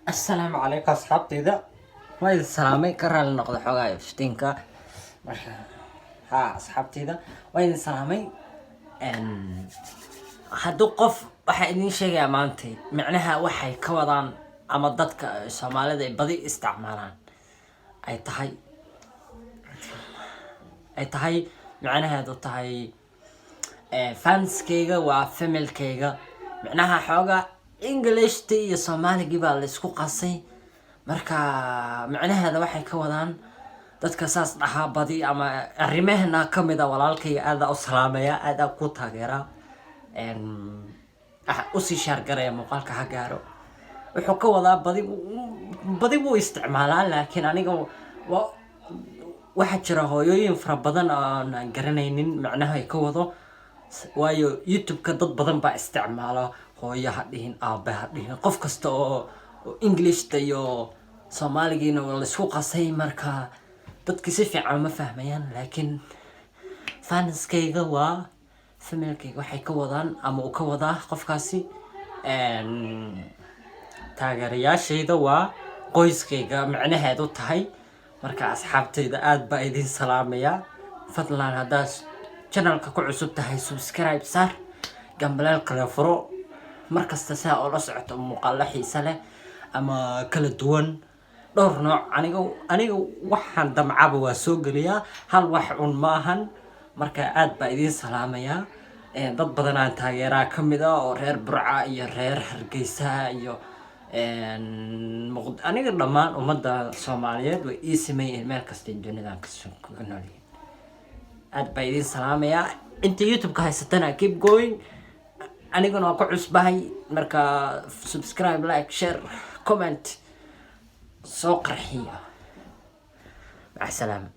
السلام عليكم أصحابتي ذا وايد السلامي كرر النقطة حقاي فتينكا ها أصحابتي ذا وايد السلامي إن hadduu qof waxa idin sheegaya maanta macnaha waxay ka wadaan ama dadka Soomaalida ay badi isticmaalaan ay tahay macnaheedu tahay fanskayga waa familkayga macnaha xooga English iyo Soomaaliga baa la isku qasay marka macnaheedu waxay ka wadaan dadka saas dhaha badi ama arrimaheena kamid ah walaalkayga aad u salaamaya aad ku taageera usii shaar garaya muuqaalka ha gaaro wuxuu ka wadaa badi wuu isticmaalaa laakiin aniga waxa jira hooyooyin fara badan oo aan garanaynin macnaha ay ka wado waayo YouTube-ka dad badan baa isticmaala hooyo ha dhihin aabe ha dhihin qof kasta oo English-ta iyo Soomaaligiina la isku qasay marka dadka si fiican ma fahmayaan laakiin fanskayga waa familkayga waxay ka wadaan ama uu ka wadaa qofkaasi taageerayaashayda waa qoyskayga macnaheedu tahay marka asxaabtayda aad baa idin salaamaya fadlan haddaad channelka ku cusub tahay subscribe saar gambaleel kala furo markasta saa oo la socoto muuqaal xiiso leh ama kala duwan dhowr nooc aniga waxaan damcaba waa soo geliyaa hal wax un maahan marka aad baa idin salaamaya dad badan aan taageeraa kamid ah oo reer Burca iyo reer Hargeysa iyo aniga dhammaan ummadda Soomaaliyeed way ii sameeyeen meel kasta dunida ka noolyihiin aad baa idin salaamaya inta YouTube-ka haysatana keep going aniguna waan ku cusbahay marka subscribe like share comment soo qarxiya mac salaama